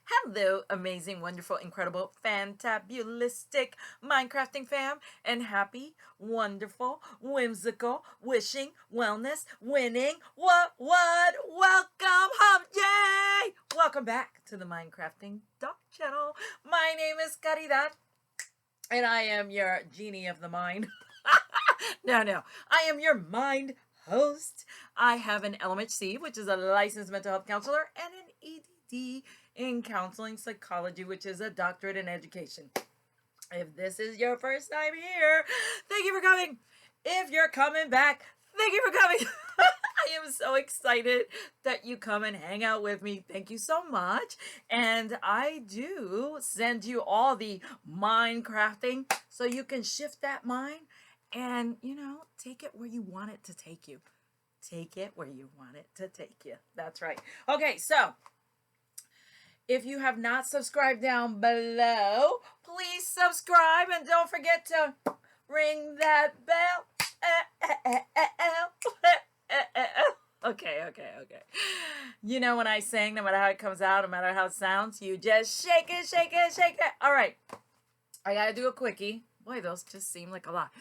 Hello, amazing, wonderful, incredible, fantabulistic Minecrafting fam, and happy, wonderful, whimsical, wishing, wellness, winning, welcome home, yay! Welcome back to the Minecrafting Doc channel. My name is Caridad, and I am your genie of the mind. No, I am your mind host. I have an LMHC, which is a licensed mental health counselor, and an EDD in counseling psychology, which is a doctorate in education. If this is your first time here, thank you for coming. If you're coming back, thank you for coming. I am so excited that you come and hang out with me. Thank you so much. And I do send you all the Minecrafting so you can shift that mind and, take it where you want it to take you. Take it where you want it to take you. That's right. Okay, so if you have not subscribed down below, please subscribe and don't forget to ring that bell. Okay. You know when I sing, no matter how it comes out, no matter how it sounds, you just shake it. All right. I got to do a quickie. Boy, those just seem like a lot.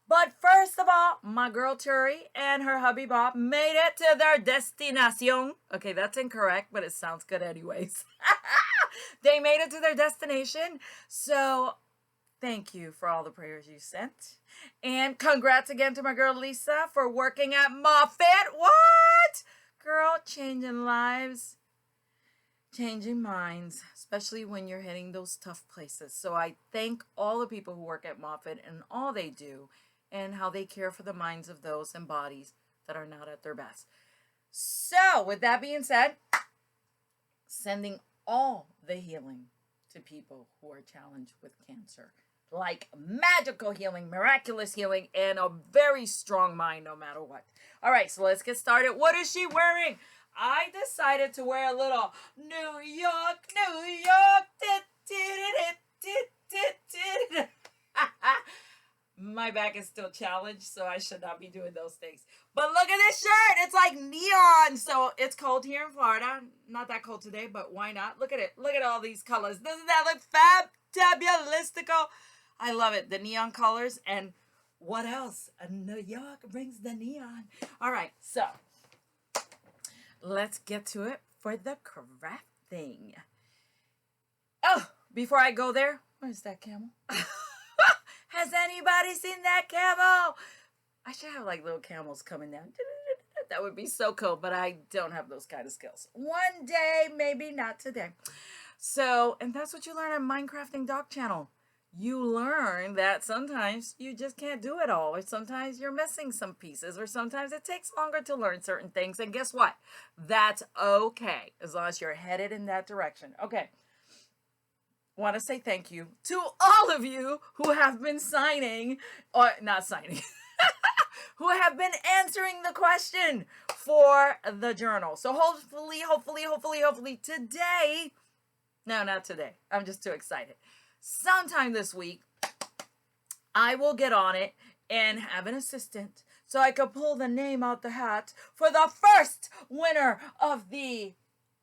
But first of all, my girl Turi and her hubby Bob made it to their destination. Okay, that's incorrect, but it sounds good anyways. They made it to their destination. So thank you for all the prayers you sent. And congrats again to my girl Lisa for working at Moffat. What? Girl, changing lives, changing minds, especially when you're hitting those tough places. So I thank all the people who work at Moffat and all they do and how they care for the minds of those and bodies that are not at their best. So with that being said, sending all the healing to people who are challenged with cancer. Like magical healing, miraculous healing, and a very strong mind no matter what. All right, so let's get started. What is she wearing? I decided to wear a little New York. My back is still challenged, so I should not be doing those things. But look at this shirt. It's like neon. So it's cold here in Florida. Not that cold today, but why not? Look at it. Look at all these colors. Doesn't that look fantabulistical? I love it. The neon colors. And what else? New York brings the neon. All right. So let's get to it for the crafting. Oh, before I go there, where's that camel? Has anybody seen that camel? I should have like little camels coming down. That would be so cool, but I don't have those kind of skills. One day, maybe not today. So, and that's what you learn on Minecrafting Doc channel. You learn that sometimes you just can't do it all, or sometimes you're missing some pieces, or sometimes it takes longer to learn certain things. And guess what? That's okay, as long as you're headed in that direction. Okay. Want to say thank you to all of you who have been signing, or not signing, who have been answering the question for the journal. So hopefully today, no, not today. I'm just too excited. Sometime this week, I will get on it and have an assistant so I could pull the name out the hat for the first winner of the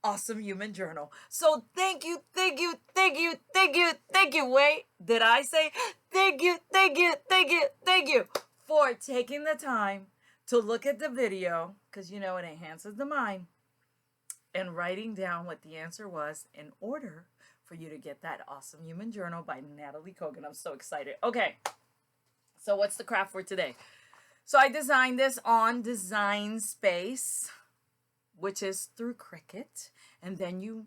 Awesome Human Journal. So thank you. Wait, did I say thank you for taking the time to look at the video, because it enhances the mind, and writing down what the answer was in order for you to get that Awesome Human Journal by Natalie Kogan. I'm so excited. Okay, so what's the craft for today? So I designed this on Design Space, which is through Cricut, and then you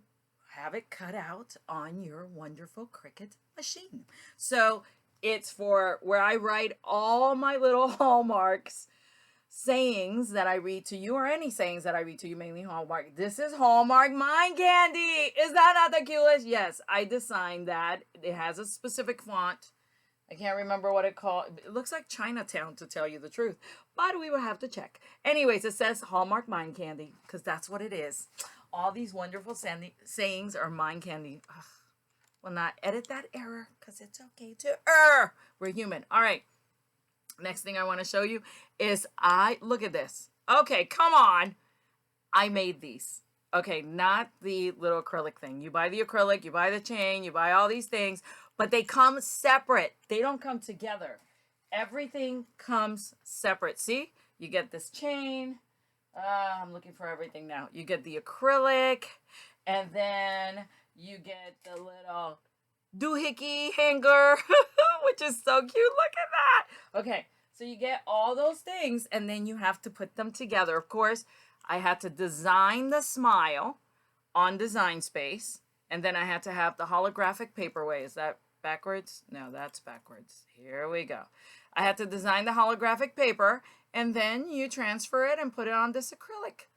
have it cut out on your wonderful Cricut machine. So it's for where I write all my little hallmarks, sayings that I read to you, or any sayings that I read to you, mainly Hallmark. This is Hallmark Mind Candy. Is that not the cutest? Yes, I designed that. It has a specific font. I can't remember what it called. It looks like Chinatown, to tell you the truth, but we will have to check. Anyways, it says Hallmark Mind Candy, because that's what it is. All these wonderful sayings are mind candy. Ugh. Will not edit that error, because it's okay to err. We're human. All right. Next thing I want to show you is look at this. Okay, come on. I made these. Okay, not the little acrylic thing. You buy the acrylic, you buy the chain, you buy all these things, but they come separate. They don't come together. Everything comes separate. See? You get this chain. I'm looking for everything now. You get the acrylic, and then you get the little doohickey hanger, which is so cute. Look at that. Okay, so you get all those things, and then you have to put them together. Of course, I had to design the smile on Design Space, and then I had to have the holographic paperweight. Is that backwards? No, that's backwards. Here we go. I had to design the holographic paper, and then you transfer it and put it on this acrylic.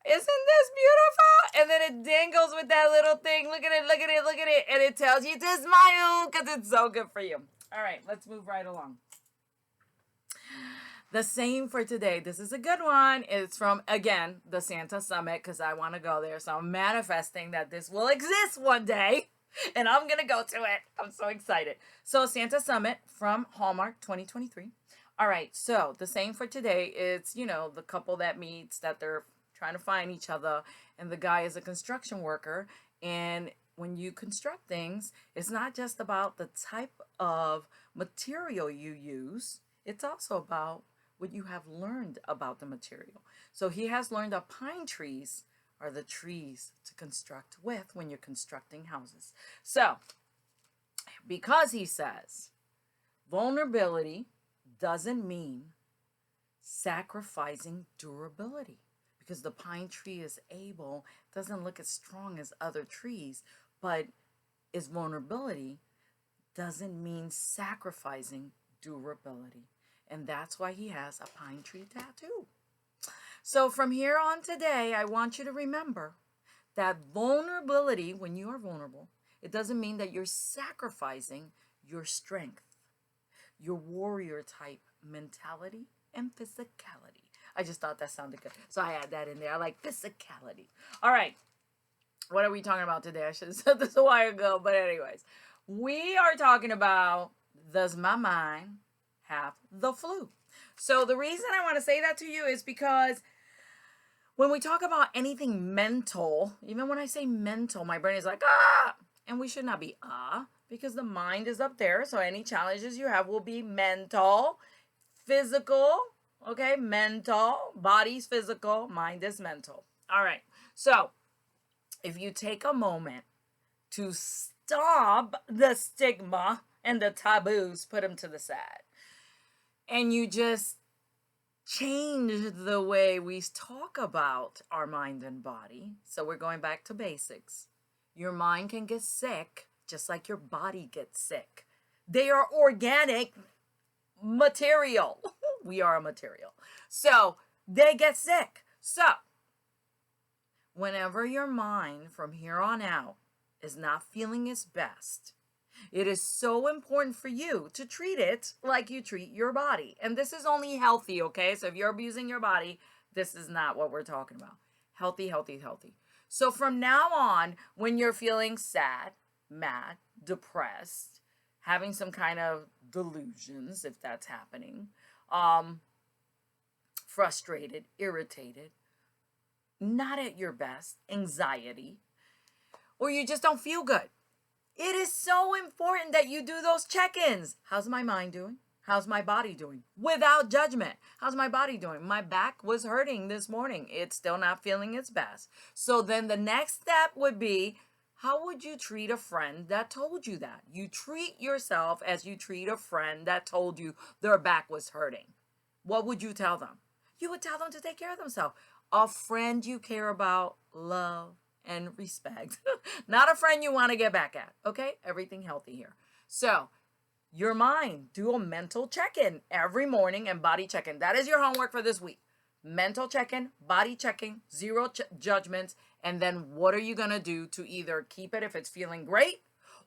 Isn't this beautiful? And then it dangles with that little thing. Look at it, look at it, look at it. And it tells you to smile because it's so good for you. All right, let's move right along. The same for today. This is a good one. It's from, again, the Santa Summit because I want to go there. So I'm manifesting that this will exist one day. And I'm going to go to it. I'm so excited. So Santa Summit from Hallmark 2023. All right, so the same for today. It's, you know, the couple that meets, that they're trying to find each other, and the guy is a construction worker. And when you construct things, it's not just about the type of material you use. It's also about what you have learned about the material. So he has learned that pine trees are the trees to construct with when you're constructing houses. So, because he says vulnerability doesn't mean sacrificing durability, because the pine tree is able, doesn't look as strong as other trees, but its vulnerability doesn't mean sacrificing durability. And that's why he has a pine tree tattoo. So from here on today, I want you to remember that vulnerability, when you are vulnerable, it doesn't mean that you're sacrificing your strength, your warrior type mentality and physicality. I just thought that sounded good. So I add that in there. I like physicality. All right. What are we talking about today? I should have said this a while ago. But anyways, we are talking about, does my mind have the flu? So the reason I want to say that to you is because when we talk about anything mental, even when I say mental, my brain is like, ah, and we should not be because the mind is up there. So any challenges you have will be mental, physical, okay, mental, body's physical, mind is mental. All right. So if you take a moment to stop the stigma and the taboos, put them to the side, and you just change the way we talk about our mind and body. So we're going back to basics. Your mind can get sick just like your body gets sick. They are organic material. We are a material. So they get sick. So whenever your mind from here on out is not feeling its best, it is so important for you to treat it like you treat your body. And this is only healthy, okay? So if you're abusing your body, this is not what we're talking about. Healthy, healthy, healthy. So from now on, when you're feeling sad, mad, depressed, having some kind of delusions, if that's happening, frustrated, irritated, not at your best, anxiety, or you just don't feel good, it is so important that you do those check-ins. How's my mind doing? How's my body doing? Without judgment. How's my body doing? My back was hurting this morning. It's still not feeling its best. So then the next step would be, how would you treat a friend that told you that? You treat yourself as you treat a friend that told you their back was hurting. What would you tell them? You would tell them to take care of themselves. A friend you care about, love, and respect. Not a friend you want to get back at. Okay? Everything healthy here. So, your mind, do a mental check-in every morning and body check-in. That is your homework for this week. Mental check-in, body checking, zero judgments, and then what are you going to do to either keep it if it's feeling great,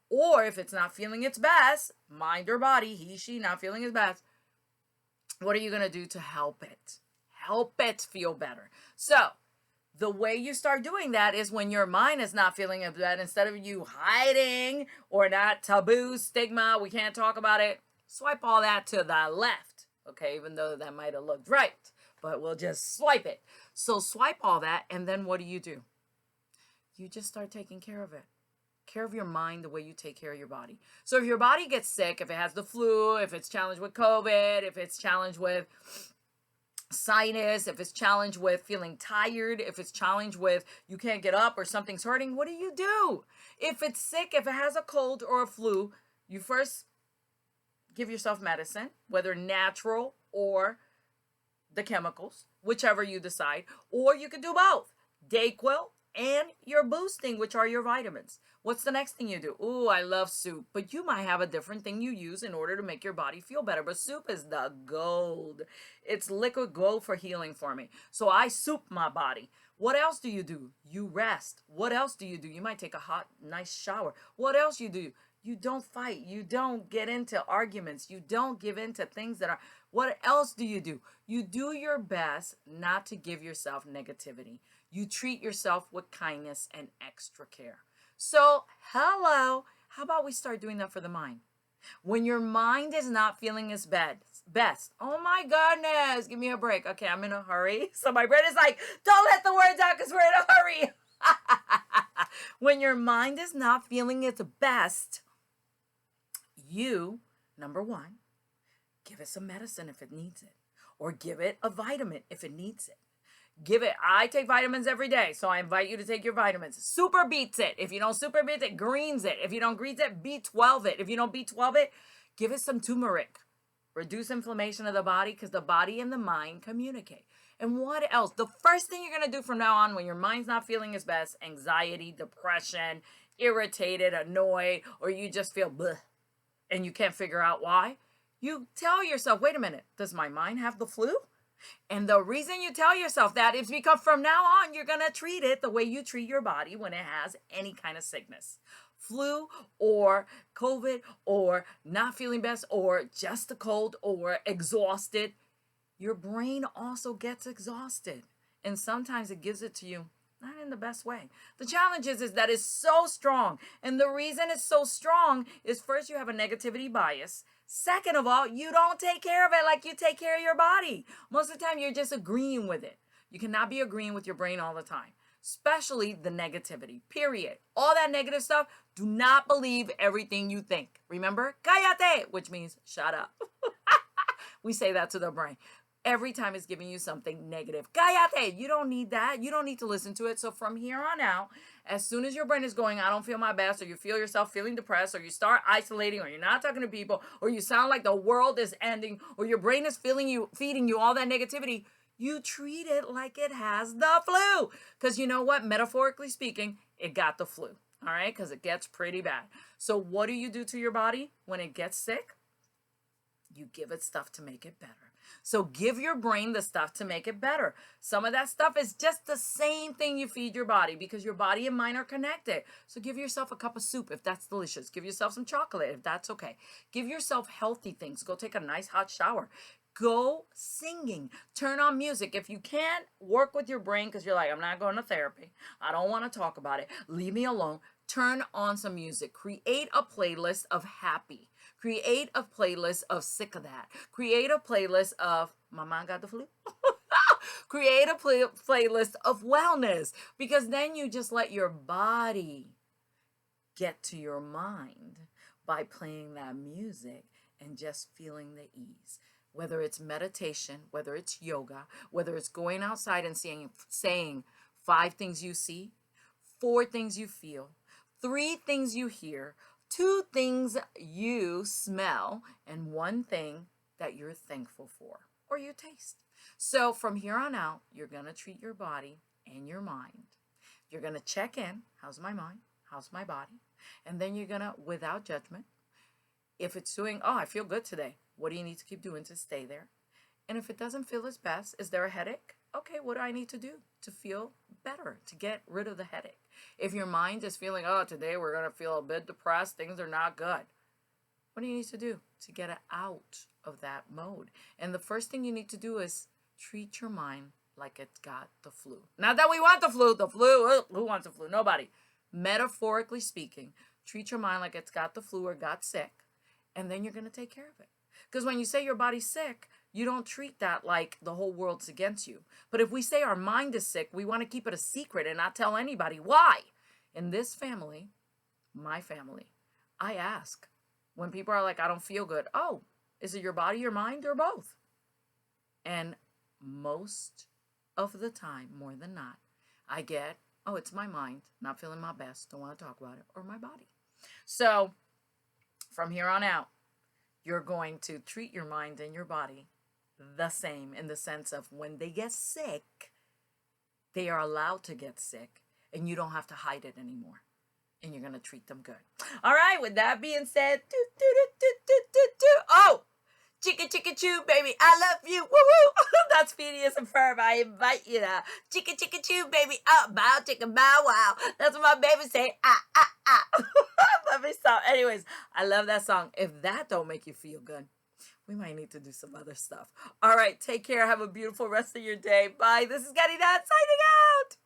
or if it's not feeling its best, mind or body, he, she, not feeling his best, what are you going to do to help it? Help it feel better. So, the way you start doing that is when your mind is not feeling it bad, instead of you hiding or not, taboo, stigma, we can't talk about it, swipe all that to the left. Okay, even though that might have looked right, but we'll just swipe it. So swipe all that, and then what do? you just start taking care of it. Care of your mind the way you take care of your body. So if your body gets sick, if it has the flu, if it's challenged with COVID, if it's challenged with sinus, if it's challenged with feeling tired, if it's challenged with you can't get up or something's hurting, what do? If it's sick, if it has a cold or a flu, you first give yourself medicine, whether natural or the chemicals, whichever you decide, or you could do both. Dayquil and your boosting, which are your vitamins. What's the next thing you do? Ooh, I love soup, but you might have a different thing you use in order to make your body feel better. But soup is the gold. It's liquid gold for healing for me. So I soup my body. What else do? You rest. What else do? You might take a hot, nice shower. What else you do? You don't fight. You don't get into arguments. You don't give in to things that are... What else do? You do your best not to give yourself negativity. You treat yourself with kindness and extra care. So, hello, how about we start doing that for the mind? When your mind is not feeling its best, oh my goodness, give me a break. Okay, I'm in a hurry. So my brain is like, don't let the words out because we're in a hurry. When your mind is not feeling its best, you, number one, give it some medicine if it needs it, or give it a vitamin if it needs it. I take vitamins every day, so I invite you to take your vitamins. Super beets it. If you don't super beets it, greens it. If you don't greens it, B12 it. If you don't B12 it, give it some turmeric. Reduce inflammation of the body because the body and the mind communicate. And what else? The first thing you're going to do from now on when your mind's not feeling its best, anxiety, depression, irritated, annoyed, or you just feel bleh, and you can't figure out why, you tell yourself, wait a minute, does my mind have the flu? And the reason you tell yourself that is because from now on, you're going to treat it the way you treat your body when it has any kind of sickness. Flu or COVID or not feeling best or just a cold or exhausted. Your brain also gets exhausted. And sometimes it gives it to you not in the best way. The challenge is that it's so strong. And the reason it's so strong is first, you have a negativity bias. Second of all, you don't take care of it like you take care of your body. Most of the time, you're just agreeing with it. You cannot be agreeing with your brain all the time, especially the negativity, period. All that negative stuff, do not believe everything you think. Remember, cállate, which means shut up. We say that to the brain. Every time it's giving you something negative. Cállate. You don't need that. You don't need to listen to it. So from here on out, as soon as your brain is going, I don't feel my best, or you feel yourself feeling depressed, or you start isolating, or you're not talking to people, or you sound like the world is ending, or your brain is feeding you all that negativity, you treat it like it has the flu. Because you know what? Metaphorically speaking, it got the flu. All right? Because it gets pretty bad. So what do you do to your body when it gets sick? You give it stuff to make it better. So give your brain the stuff to make it better. Some of that stuff is just the same thing you feed your body because your body and mind are connected. So give yourself a cup of soup if that's delicious. Give yourself some chocolate if that's okay. Give yourself healthy things. Go take a nice hot shower. Go singing. Turn on music. If you can't work with your brain because you're like, I'm not going to therapy. I don't want to talk about it. Leave me alone. Turn on some music. Create a playlist of happy. Create a playlist of sick of that. Create a playlist of my mind got the flu. Create a playlist of wellness because then you just let your body get to your mind by playing that music and just feeling the ease. Whether it's meditation, whether it's yoga, whether it's going outside and saying 5 things you see, 4 things you feel, 3 things you hear, 2 things you smell, and 1 thing that you're thankful for or you taste. So from here on out, you're going to treat your body and your mind. You're going to check in. How's my mind? How's my body? And then you're going to, without judgment, if it's doing, oh, I feel good today. What do you need to keep doing to stay there? And if it doesn't feel its best, is there a headache? Okay, what do I need to do to feel better, to get rid of the headache? If your mind is feeling, oh, today we're going to feel a bit depressed, things are not good. What do you need to do to get it out of that mode? And the first thing you need to do is treat your mind like it's got the flu. Not that we want the flu. Who wants the flu? Nobody. Metaphorically speaking, treat your mind like it's got the flu or got sick, and then you're going to take care of it. Because when you say your body's sick, you don't treat that like the whole world's against you. But if we say our mind is sick, we want to keep it a secret and not tell anybody. Why? In this family, my family, I ask when people are like, I don't feel good. Oh, is it your body, your mind, or both? And most of the time, more than not, I get, oh, it's my mind, not feeling my best, don't want to talk about it, or my body. So from here on out, you're going to treat your mind and your body the same, in the sense of when they get sick, they are allowed to get sick, and you don't have to hide it anymore. And you're going to treat them good. All right, with that being said, oh, chicka chicka choo, baby, I love you, woo woo. That's Phineas and Ferb. I invite you to chicka chicka choo, baby, bow chicka bow wow. That's what my baby say, ah ah ah. Let me stop. Anyways, I love that song. If that don't make you feel good, we might need to do some other stuff. All right, take care. Have a beautiful rest of your day. Bye. This is Caridad signing out.